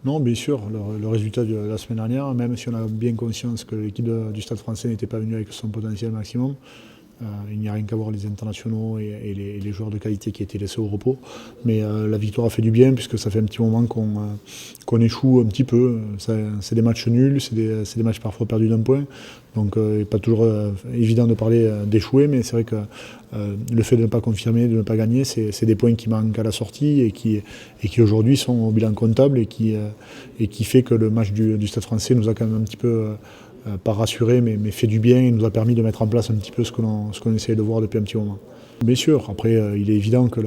Non, bien sûr, le résultat de la semaine dernière, même si on a bien conscience que l'équipe du Stade français n'était pas venue avec son potentiel maximum, il n'y a rien qu'à voir les internationaux et les joueurs de qualité qui étaient laissés au repos. Mais la victoire a fait du bien puisque ça fait un petit moment qu'on échoue un petit peu. C'est des matchs nuls, c'est des matchs parfois perdus d'un point. Donc il n'est pas toujours évident de parler d'échouer, mais c'est vrai que le fait de ne pas confirmer, de ne pas gagner, c'est des points qui manquent à la sortie et qui aujourd'hui sont au bilan comptable et qui fait que le match du Stade français nous a quand même un petit peu pas rassuré, mais fait du bien et nous a permis de mettre en place un petit peu ce qu'on essayait de voir depuis un petit moment. Bien sûr, après, il est évident que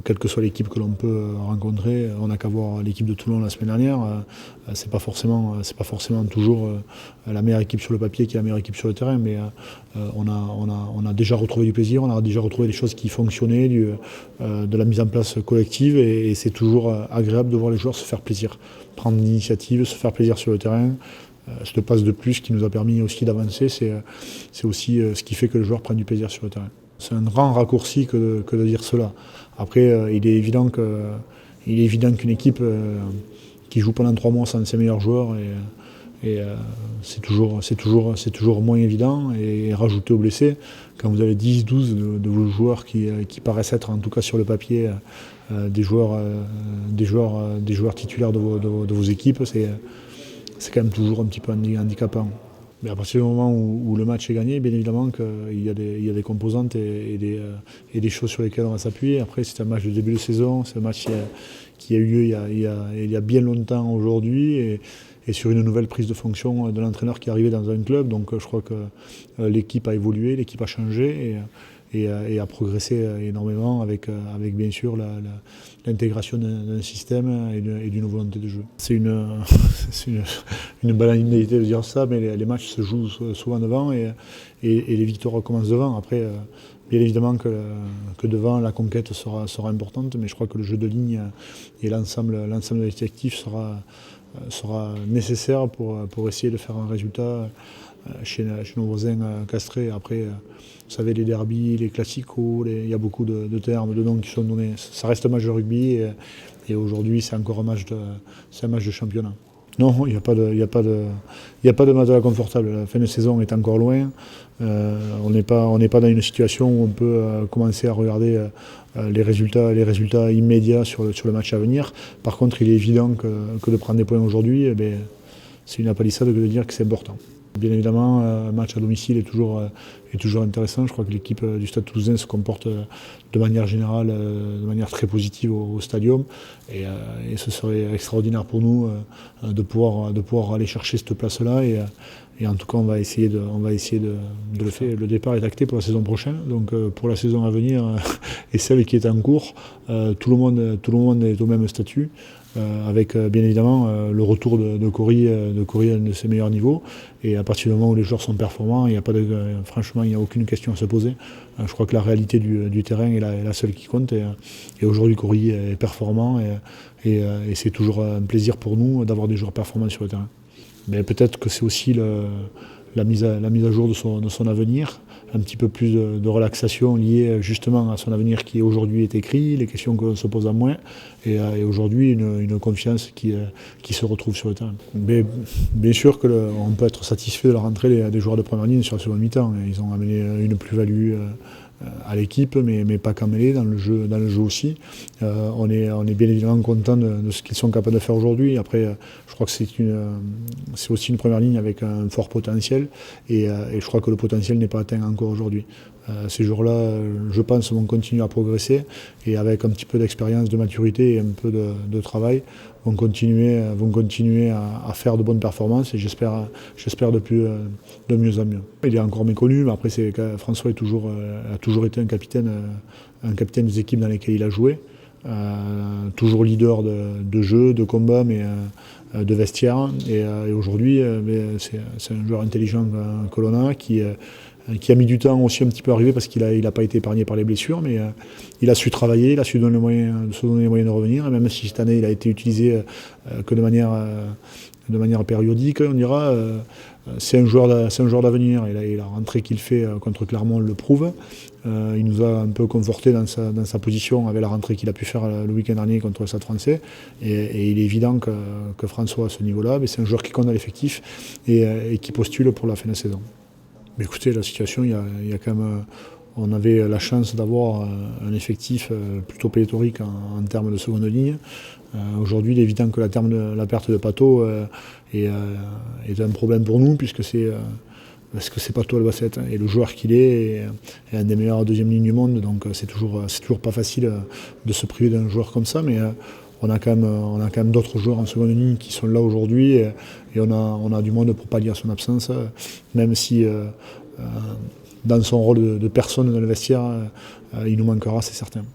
quelle que soit l'équipe que l'on peut rencontrer, on n'a qu'à voir l'équipe de Toulon la semaine dernière. C'est pas forcément toujours la meilleure équipe sur le papier qui est la meilleure équipe sur le terrain, mais on a déjà retrouvé du plaisir, on a déjà retrouvé des choses qui fonctionnaient, de la mise en place collective, et c'est toujours agréable de voir les joueurs se faire plaisir, prendre l'initiative, se faire plaisir sur le terrain. Cette passe de plus qui nous a permis aussi d'avancer, c'est aussi ce qui fait que le joueur prenne du plaisir sur le terrain. C'est un grand raccourci que de dire cela. Après, il est évident qu'une équipe qui joue pendant 3 mois sans ses meilleurs joueurs, c'est toujours moins évident. Et rajouter aux blessés, quand vous avez 10-12 de vos joueurs qui paraissent être, en tout cas sur le papier, des joueurs titulaires de vos équipes, c'est quand même toujours un petit peu handicapant. Mais à partir du moment où le match est gagné, bien évidemment qu'il y a des composantes et des choses sur lesquelles on va s'appuyer. Après, c'est un match de début de saison, c'est un match qui a eu lieu il y a bien longtemps aujourd'hui, et sur une nouvelle prise de fonction de l'entraîneur qui est arrivé dans un club. Donc je crois que l'équipe a évolué, l'équipe a changé et a progressé énormément avec bien sûr l'intégration d'un système et d'une volonté de jeu. C'est une banalité de dire ça, mais les matchs se jouent souvent devant et les victoires commencent devant. Après, bien évidemment que devant, la conquête sera importante, mais je crois que le jeu de ligne et l'ensemble de l'effectif sera nécessaire pour essayer de faire un résultat chez nos voisins castrés. Après, vous savez, les derbies, les classicos, il y a beaucoup de termes, de noms qui sont donnés. Ça reste un match de rugby et aujourd'hui, c'est encore un match de championnat. Non, il n'y a pas de matelas confortable. La fin de saison est encore loin. On n'est pas dans une situation où on peut commencer à regarder les résultats immédiats sur le match à venir. Par contre, il est évident que de prendre des points aujourd'hui, c'est une apalissade de dire que c'est important. Bien évidemment, un match à domicile est toujours intéressant. Je crois que l'équipe du Stade Toulousain se comporte de manière générale, de manière très positive au stadium. Et ce serait extraordinaire pour nous de pouvoir aller chercher cette place-là. Et en tout cas, on va essayer de le faire. Le départ est acté pour la saison prochaine. Donc pour la saison à venir et celle qui est en cours, tout le monde est au même statut. Avec bien évidemment le retour de Cory à un de ses meilleurs niveaux. Et à partir du moment où les joueurs sont performants, franchement, il n'y a aucune question à se poser. Je crois que la réalité du terrain est la seule qui compte. Et aujourd'hui, Cory est performant et c'est toujours un plaisir pour nous d'avoir des joueurs performants sur le terrain. Mais peut-être que c'est aussi la mise à jour de son avenir, un petit peu plus de relaxation liée justement à son avenir qui aujourd'hui est écrit, les questions que l'on se pose à moins, et aujourd'hui une confiance qui se retrouve sur le terrain. Mais bien sûr qu'on peut être satisfait de la rentrée des joueurs de première ligne sur la seconde mi-temps. Ils ont amené une plus-value à l'équipe, mais pas qu'à mêler, dans le jeu aussi. On est bien évidemment content de ce qu'ils sont capables de faire aujourd'hui. Après, je crois que c'est aussi une première ligne avec un fort potentiel, et je crois que le potentiel n'est pas atteint encore aujourd'hui. Ces joueurs-là, je pense, vont continuer à progresser, et avec un petit peu d'expérience, de maturité et un peu de travail, vont continuer à faire de bonnes performances, et j'espère de mieux en mieux. Il est encore méconnu, mais après François a toujours été un capitaine des équipes dans lesquelles il a joué, toujours leader de jeu, de combat, mais de vestiaire. Et aujourd'hui, c'est un joueur intelligent que l'on a, qui a mis du temps aussi un petit peu à arriver parce qu'il n'a pas été épargné par les blessures, mais il a su travailler, il a su se donner les moyens de revenir, et même si cette année il a été utilisé que de manière périodique, on dira, c'est un joueur d'avenir et la rentrée qu'il fait contre Clermont le prouve. Il nous a un peu conforté dans sa position avec la rentrée qu'il a pu faire le week-end dernier contre le Stade Français. Et il est évident que François à ce niveau-là, c'est un joueur qui compte à l'effectif et qui postule pour la fin de saison. Mais écoutez, la situation, il y a quand même, on avait la chance d'avoir un effectif plutôt pléthorique en termes de seconde ligne. Aujourd'hui, il est évident que la perte de Pato est un problème pour nous, puisque c'est Pato Albacete, et le joueur qu'il est un des meilleurs deuxième lignes du monde, donc c'est toujours pas facile de se priver d'un joueur comme ça, mais on a quand même d'autres joueurs en seconde ligne qui sont là aujourd'hui, et on a du monde pour pallier à son absence, même si dans son rôle de personne dans le vestiaire, il nous manquera, c'est certain.